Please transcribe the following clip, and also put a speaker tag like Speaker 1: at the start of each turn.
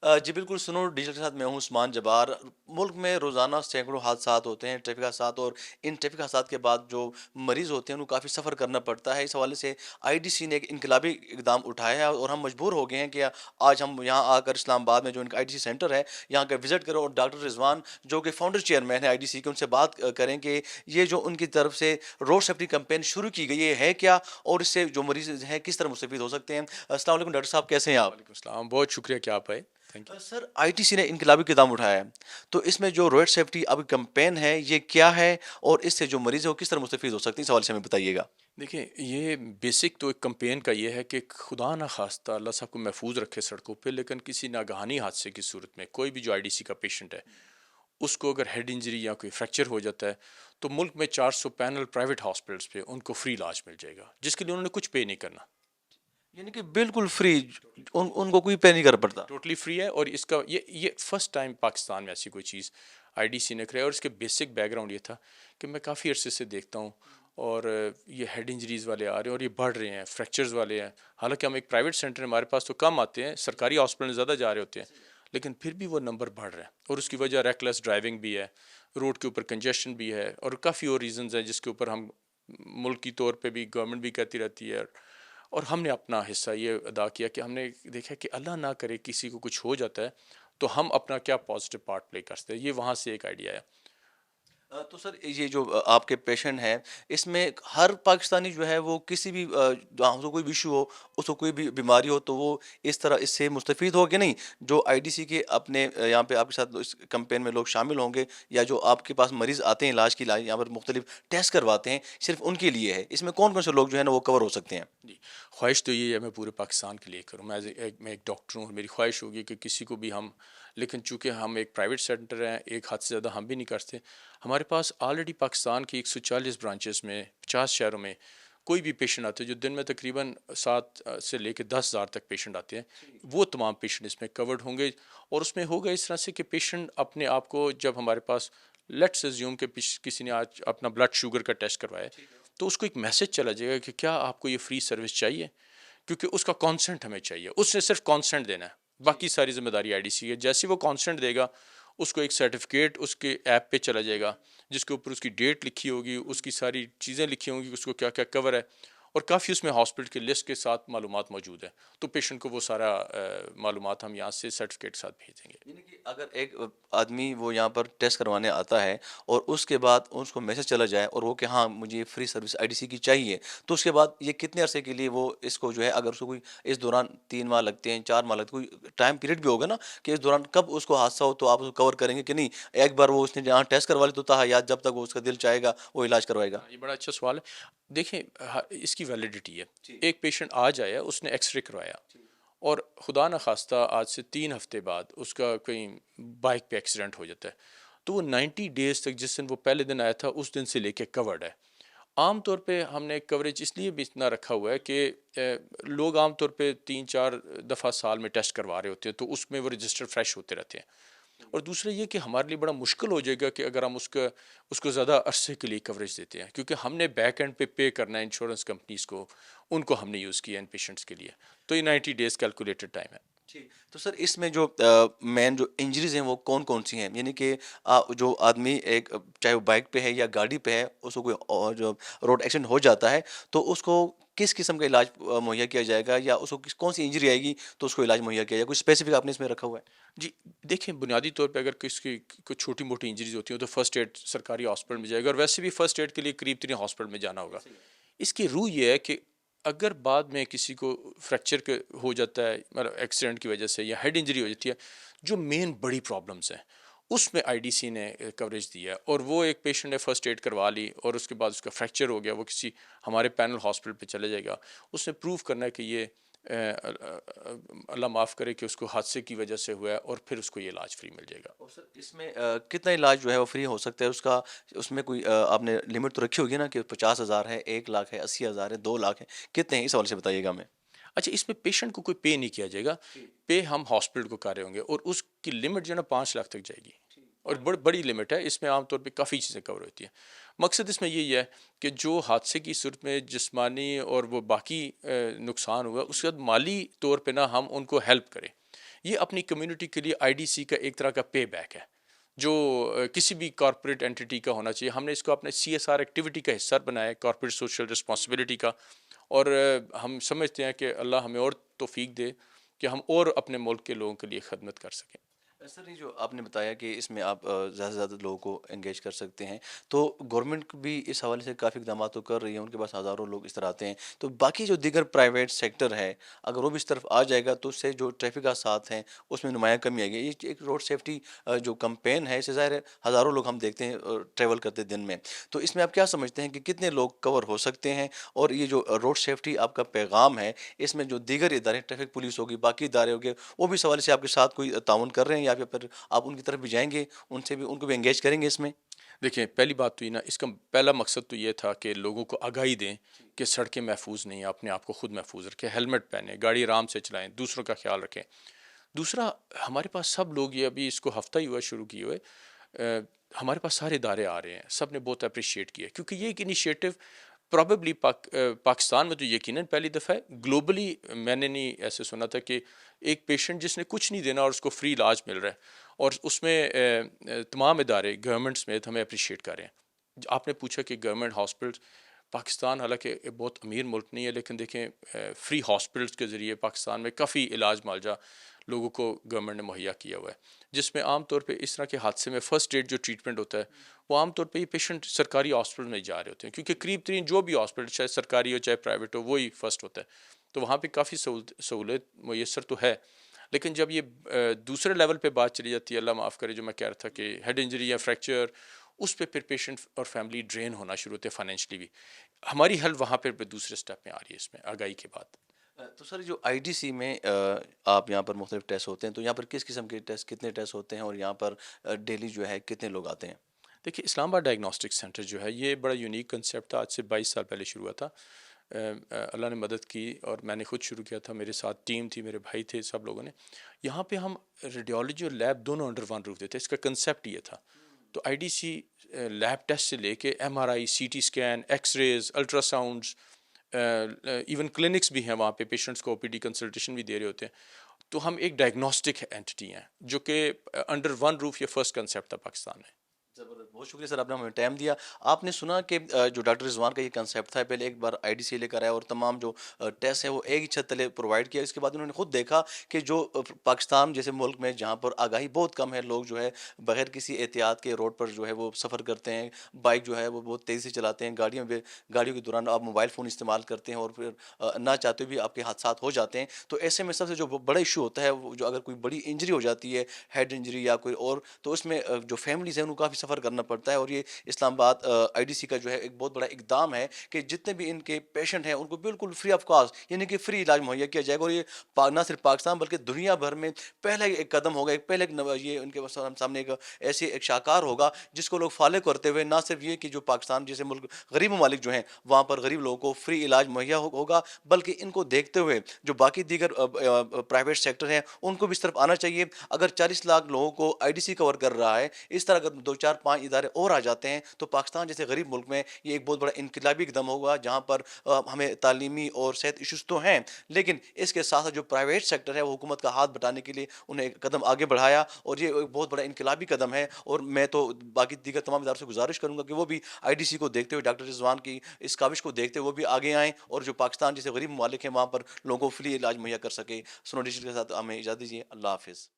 Speaker 1: जी बिल्कुल, सुनो डिजिटल के साथ मैं हूँ उस्मान जब्बार। मुल्क में रोज़ाना सैकड़ों हादसात होते हैं, ट्रैफ़िक हादसात, और इन ट्रैफ़िक हादसात के बाद जो मरीज़ होते हैं, उनको काफ़ी सफ़र करना पड़ता है। इस हवाले से आईडीसी ने एक इनकलाबी इक़दाम उठाया है और हम मजबूर हो गए हैं कि आज हम यहाँ आकर इस्लामाबाद में जो इनका आईडीसी सेंटर है, यहाँ का विज़िट करें और डॉक्टर रिज़वान, जो कि फाउंडर चेयरमैन है आईडीसी के, उनसे बात करें कि ये जो उनकी तरफ से रोड सेफ्टी कैंपेन शुरू की गई है क्या? और इससे जो मरीज़ हैं, किस तरह मुस्तफ़ीद हो सकते हैं? अस्सलाम वालेकुम डॉक्टर साहब, कैसे हैं आप?
Speaker 2: वालेकुम अस्सलाम, बहुत शुक्रिया कि आप आए। Thank you.
Speaker 1: सर, आईटीसी ने इनकलाबी कदम उठाया है, तो इसमें जो रोड सेफ्टी अब कैंपेन है, ये क्या है और इससे जो मरीज है वो किस तरह मुस्तफीद हो सकते हैं, इस हवाले से हमें बताइएगा।
Speaker 2: देखिए, ये बेसिक तो एक कैंपेन का ये है कि खुदा ना खास्ता अल्लाह साहब को महफूज रखे सड़कों पे, लेकिन किसी नागहानी हादसे की सूरत में कोई भी जो आईडीसी का पेशेंट है, उसको अगर हेड इंजरी या कोई फ्रैक्चर हो जाता है, तो मुल्क में 400 पैनल प्राइवेट हॉस्पिटल्स पे उनको फ्री इलाज मिल जाएगा, जिसके लिए उन्होंने कुछ पे नहीं करना।
Speaker 1: यानी कि बिल्कुल फ्री, उनको कोई पे नहीं करना पड़ता।
Speaker 2: टोटली फ्री है। और इसका ये फर्स्ट टाइम पाकिस्तान में ऐसी कोई चीज़ आईडीसी ने कराई। और इसके बेसिक बैकग्राउंड ये था कि मैं काफ़ी अरसे से देखता हूँ, और ये हेड इंजरीज़ वाले आ रहे हैं और ये बढ़ रहे हैं, फ्रैक्चर्स वाले हैं। हालांकि हम एक प्राइवेट सेंटर हमारे पास तो कम आते हैं, सरकारी हॉस्पिटल ज़्यादा जा रहे होते हैं, लेकिन फिर भी वो नंबर बढ़ रहा है। और उसकी वजह रेकलेस ड्राइविंग भी है, रोड के ऊपर कंजेशन भी है, और काफ़ी और रीजंस हैं जिसके ऊपर हम मुल्की तौर पे भी गवर्नमेंट भी कहती रहती है। और हमने अपना हिस्सा ये अदा किया कि हमने देखा कि अल्लाह ना करे किसी को कुछ हो जाता है, तो हम अपना क्या पॉजिटिव पार्ट प्ले कर सकते हैं। ये वहाँ से एक आइडिया है।
Speaker 1: तो सर, ये जो आपके पेशेंट हैं, इसमें हर पाकिस्तानी जो है वो किसी भी जहाँ उसको कोई भी इशू हो, उसको कोई भी बीमारी हो, तो वो इस तरह इससे मुस्तफ़ीद हो कि नहीं? जो आईडीसी के अपने यहाँ पे आपके साथ इस कैंपेन में लोग शामिल होंगे, या जो आपके पास मरीज़ आते हैं इलाज के लिए, यहाँ पर मुख्तलिफ टेस्ट करवाते हैं, सिर्फ़ उनके लिए है? इसमें कौन-कौन से लोग जो है ना वो कवर हो सकते हैं?
Speaker 2: जी, ख्वाहिश तो ये है मैं पूरे पाकिस्तान के लिए करूँ। मैं एक डॉक्टर हूँ और मेरी ख्वाहिश होगी कि किसी को भी हम, लेकिन चूँकि हम एक प्राइवेट सेंटर हैं, एक हद से ज़्यादा हम भी नहीं कर सकते। हमारे पास ऑलरेडी पाकिस्तान की 140 ब्रांचेस में 50 शहरों में कोई भी पेशेंट आते हैं, जो दिन में तकरीबन 7 से लेकर 10,000 तक पेशेंट आते हैं, वो तमाम पेशेंट इसमें कवर्ड होंगे। और उसमें होगा इस तरह से कि पेशेंट अपने आप को, जब हमारे पास लेट्स अज्यूम कि किसी ने आज अपना ब्लड शुगर का टेस्ट करवाया है, तो उसको एक मैसेज चला जाएगा कि क्या आपको ये फ्री सर्विस चाहिए, क्योंकि उसका कॉन्सेंट हमें चाहिए। उसने सिर्फ कॉन्सेंट देना है, बाकी सारी जिम्मेदारी आईडीसी है। जैसे ही वो कॉन्सेंट देगा, उसको एक सर्टिफिकेट उसके ऐप पे चला जाएगा, जिसके ऊपर उसकी डेट लिखी होगी, उसकी सारी चीज़ें लिखी होंगी, उसको क्या क्या कवर है, और काफ़ी उसमें हॉस्पिटल की लिस्ट के साथ मालूमात मौजूद है। तो पेशेंट को वो सारा मालूमात हम यहाँ से सर्टिफिकेट के साथ भेज देंगे।
Speaker 1: यानी कि अगर एक आदमी वो यहाँ पर टेस्ट करवाने आता है और उसके बाद उसको मैसेज चला जाए और वो कि हाँ मुझे फ्री सर्विस आईडीसी की चाहिए, तो उसके बाद ये कितने अरसे के लिए वो इसको जो है, अगर उसको कोई इस दौरान 3 माह लगते हैं, 4 माह लगते हैं, कोई टाइम पीरियड भी होगा ना कि इस दौरान कब उसको हादसा हो तो आप उसको कवर करेंगे कि नहीं? एक बार वो उसने जहाँ टेस्ट करवा ली तो ताहयात जब तक वो उसका दिल चाहेगा वो इलाज करवाएगा।
Speaker 2: हाँ, ये बड़ा अच्छा सवाल है। देखिए, इसकी वैलिडिटी है।
Speaker 1: जी।
Speaker 2: एक पेशेंट आज आया, उसने एक्सरे करवाया, और खुदा न खास्ता आज से 3 हफ्ते बाद उसका कहीं बाइक पे एक्सीडेंट हो जाता है, तो वो 90 डेज तक, जिस दिन वो पहले दिन आया था उस दिन से लेके कवर्ड है। आम तौर पे हमने कवरेज इसलिए भी इतना रखा हुआ है कि लोग आम तौर पे 3-4 दफ़ा साल में टेस्ट करवा रहे होते हैं, तो उसमें वो रजिस्टर फ्रेश होते रहते हैं। और दूसरा ये कि हमारे लिए बड़ा मुश्किल हो जाएगा कि अगर हम उसका उसको ज़्यादा अरसे के लिए कवरेज देते हैं, क्योंकि हमने बैक एंड पे करना है इंश्योरेंस कंपनीज़ को, उनको हमने यूज़ किया इन पेशेंट्स के लिए। तो ये 90 डेज़ कैलकुलेटेड टाइम है।
Speaker 1: ठीक। तो सर, इसमें जो मेन जो इंजरीज़ हैं वो कौन-कौन सी हैं? यानी कि जो आदमी एक चाहे वो बाइक पे है या गाड़ी पे है, उसको कोई जो रोड एक्सीडेंट हो जाता है, तो उसको किस किस्म का इलाज मुहैया किया जाएगा, या उसको कौन सी इंजरी आएगी तो उसको इलाज मुहैया किया जाएगा? कुछ स्पेसिफिक आपने इसमें रखा हुआ है?
Speaker 2: जी, देखिए, बुनियादी तौर पे अगर किसी कुछ छोटी मोटी इंजरीज होती हो, तो फर्स्ट एड सरकारी हॉस्पिटल में जाएगा, और वैसे भी फर्स्ट एड के लिए करीब 3 हॉस्पिटल में जाना होगा। इसकी रूह ये है कि अगर बाद में किसी को फ्रैक्चर के हो जाता है, मतलब एक्सीडेंट की वजह से, या हेड इंजरी हो जाती है, जो मेन बड़ी प्रॉब्लम्स हैं, उसमें आईडीसी ने कवरेज दिया है। और वो एक पेशेंट ने फर्स्ट एड करवा ली और उसके बाद उसका फ्रैक्चर हो गया, वो किसी हमारे पैनल हॉस्पिटल पे चले जाएगा। उसने प्रूव करना है कि ये अल्लाह माफ़ करे कि उसको हादसे की वजह से हुआ है, और फिर उसको ये इलाज फ्री मिल जाएगा।
Speaker 1: और सर, इसमें कितना इलाज जो है वो फ्री हो सकता है उसका? उसमें कोई आपने लिमिट तो रखी होगी ना कि 50,000 है, 1 लाख है, 80,000 है, 2 लाख है, कितने हैं? इस हवाले से बताइएगा हमें।
Speaker 2: अच्छा, इसमें पेशेंट को कोई पे नहीं किया जाएगा, पे हम हॉस्पिटल को कर रहे होंगे, और उसकी लिमिट जो है ना 5 लाख तक जाएगी। और बड़ी लिमिट है, इसमें आमतौर पे काफ़ी चीज़ें कवर होती हैं। मकसद इसमें यही है कि जो हादसे की सूरत में जिस्मानी और वो बाकी नुकसान हुआ, उसके बाद माली तौर पे ना हम उनको हेल्प करें। یہ اپنی کمیونٹی کے لیے آئی ڈی سی کا ایک طرح کا پے بیک ہے جو کسی بھی کارپوریٹ انٹیٹی کا ہونا چاہیے. ہم نے اس کو اپنے سی ایس آر ایکٹیویٹی کا حصہ بنایا ہے, کارپوریٹ سوشل رسپانسبلٹی کا, اور ہم سمجھتے ہیں کہ اللہ ہمیں اور توفیق دے کہ ہم اور اپنے ملک کے لوگوں کے لیے خدمت کر سکیں.
Speaker 1: سر یہ جو آپ نے بتایا کہ اس میں آپ زیادہ سے زیادہ لوگوں کو انگیج کر سکتے ہیں, تو گورنمنٹ بھی اس حوالے سے کافی اقدامات تو کر رہی ہے, ان کے پاس ہزاروں لوگ اس طرح آتے ہیں, تو باقی جو دیگر پرائیویٹ سیکٹر ہے اگر وہ بھی اس طرف آ جائے گا تو اس سے جو ٹریفک حادثات ہیں اس میں نمایاں کمی آئے گی. یہ ایک روڈ سیفٹی جو کمپین ہے, اس سے ظاہر ہے ہزاروں لوگ ہم دیکھتے ہیں ٹریول کرتے دن میں, تو اس میں آپ کیا سمجھتے ہیں کہ کتنے لوگ کور ہو سکتے ہیں, اور یہ جو روڈ سیفٹی آپ کا پیغام ہے اس میں جو دیگر ادارے, ٹریفک پولیس ہوگی, باقی ادارے ہوگے, وہ بھی اس حوالے سے آپ کے ساتھ کوئی تعاون کر رہے ہیں, یا پھر آپ ان کی طرف بھی جائیں گے, ان کو بھی انگیج کریں گے اس میں؟
Speaker 2: دیکھیں, پہلی بات تو یہ نا, اس کا پہلا مقصد تو یہ تھا کہ لوگوں کو آگاہی دیں کہ سڑکیں محفوظ نہیں ہیں, اپنے آپ کو خود محفوظ رکھیں, ہیلمٹ پہنیں, گاڑی آرام سے چلائیں, دوسروں کا خیال رکھیں. دوسرا, ہمارے پاس سب لوگ, یہ ابھی اس کو ہفتہ ہی ہوا شروع کیے ہوئے, ہمارے پاس سارے ادارے آ رہے ہیں, سب نے بہت اپریشیٹ کیا کیونکہ یہ ایک انیشیٹو پرابیبلی پاکستان میں تو یقیناً پہلی دفعہ ہے, گلوبلی میں نے نہیں ایسے سنا تھا کہ ایک پیشنٹ جس نے کچھ نہیں دینا اور اس کو فری علاج مل رہا ہے, اور اس میں تمام ادارے گورنمنٹ سمیت ہمیں اپریشیٹ کر رہے ہیں. آپ نے پوچھا کہ گورنمنٹ ہاسپٹلس, پاکستان حالانکہ بہت امیر ملک نہیں ہے, لیکن دیکھیں فری ہاسپٹلس کے ذریعے پاکستان میں کافی علاج معالجہ لوگوں کو گورنمنٹ نے مہیا کیا ہوا ہے, جس میں عام طور پہ اس طرح کے حادثے میں فرسٹ ایڈ جو ٹریٹمنٹ ہوتا ہے وہ عام طور پہ یہ پیشنٹ سرکاری ہاسپٹل میں جا رہے ہوتے ہیں, کیونکہ قریب ترین جو بھی ہاسپٹل چاہے سرکاری ہو چاہے پرائیویٹ ہو وہی فرسٹ ہوتا ہے, تو وہاں پہ کافی سہولت میسر تو ہے. لیکن جب یہ دوسرے لیول پہ بات چلی جاتی ہے, اللہ معاف کرے, جو میں کہہ رہا تھا کہ ہیڈ انجری یا فریکچر, اس پہ پھر پیشنٹ اور فیملی ڈرین ہونا شروع ہوتے ہیں فائنینشلی بھی. ہماری ہیلپ وہاں پہ دوسرے سٹیپ میں آ رہی ہے اس میں آگاہی کے بعد.
Speaker 1: تو سر جو آئی ڈی سی میں آپ یہاں پر مختلف ٹیسٹ ہوتے ہیں, تو یہاں پر کس قسم کے ٹیسٹ, کتنے ٹیسٹ ہوتے ہیں, اور یہاں پر ڈیلی جو ہے کتنے لوگ آتے ہیں؟
Speaker 2: دیکھیے, اسلام آباد ڈائگنوسٹک سینٹر جو ہے یہ بڑا یونیک کنسیپٹ تھا, آج سے 22 سال پہلے شروع ہوا تھا. اللہ نے مدد کی اور میں نے خود شروع کیا تھا, میرے ساتھ ٹیم تھی, میرے بھائی تھے, سب لوگوں نے. یہاں پہ ہم ریڈیولوجی اور لیب دونوں انڈر ون روف دیتے, اس کا کنسیپٹ یہ تھا. تو I D C lab test سے لے کے M R I, C T scan, X rays, ultrasounds, even clinics بھی ہیں وہاں پہ, پیشنٹس کو او پی ڈی کنسلٹیشن بھی دے رہے ہوتے ہیں. تو ہم ایک ڈائگنوسٹک اینٹی ہیں جو کہ انڈر ون روف یہ فرسٹ کنسیپٹ تھا پاکستان میں.
Speaker 1: زبردست, بہت شکریہ سر, آپ نے ہمیں ٹائم دیا. آپ نے سنا کہ جو ڈاکٹر رضوان کا یہ کنسیپٹ تھا, پہلے ایک بار آئی ڈی سی لے کر آیا اور تمام جو ٹیسٹ ہیں وہ ایک ہی چھت تلے پرووائڈ کیا. اس کے بعد انہوں نے خود دیکھا کہ جو پاکستان جیسے ملک میں جہاں پر آگاہی بہت کم ہے, لوگ جو ہے بغیر کسی احتیاط کے روڈ پر جو ہے وہ سفر کرتے ہیں, بائک جو ہے وہ بہت تیزی سے چلاتے ہیں, گاڑیوں کے دوران آپ موبائل فون استعمال کرتے ہیں, اور پھر نہ چاہتے بھی آپ کے حادثات ہو جاتے ہیں. تو ایسے میں سب سے جو بڑا ایشو ہوتا ہے, وہ جو اگر کوئی بڑی انجری ہو جاتی ہے, ہیڈ انجری یا کوئی اور, تو اس میں جو فیملیز ہیں ان کو کافی سفر کرنا پڑتا ہے. اور یہ اسلام آباد آئی ڈی سی کا جو ہے ایک بہت بڑا اقدام ہے کہ جتنے بھی ان کے پیشنٹ ہیں ان کو بالکل فری آف کاسٹ, یعنی کہ فری علاج مہیا کیا جائے گا. اور یہ نہ صرف پاکستان بلکہ دنیا بھر میں پہلا ایک قدم ہوگا, یہ ان کے سامنے ایک شاہکار ہوگا جس کو لوگ فالو کرتے ہوئے, نہ صرف یہ کہ جو پاکستان جیسے ملک غریب ممالک جو ہیں وہاں پر غریب لوگوں کو فری علاج مہیا ہوگا, بلکہ ان کو دیکھتے ہوئے جو باقی دیگر پرائیویٹ سیکٹر ہیں ان کو بھی اس طرف آنا چاہیے. اگر 40 لاکھ لوگوں کو آئی ڈی سی کور کر رہا ہے, اس طرح اگر 2 4 5 ادارے اور آ جاتے ہیں تو پاکستان جیسے غریب ملک میں یہ ایک بہت بڑا انقلابی قدم ہوگا, جہاں پر ہمیں تعلیمی اور صحت ایشوز تو ہیں, لیکن اس کے ساتھ جو پرائیویٹ سیکٹر ہے وہ حکومت کا ہاتھ بٹانے کے لیے انہیں ایک قدم آگے بڑھایا, اور یہ ایک بہت بڑا انقلابی قدم ہے. اور میں تو باقی دیگر تمام اداروں سے گزارش کروں گا کہ وہ بھی آئی ڈی سی کو دیکھتے ہوئے, ڈاکٹر رضوان کی اس کاوش کو دیکھتے ہوئے وہ بھی آگے آئیں, اور جو پاکستان جیسے غریب ممالک ہیں وہاں پر لوگوں کو فری علاج مہیا کر سکے. سنو ڈیجیٹل کے ساتھ ہمیں اجازت دیجیے, اللہ حافظ.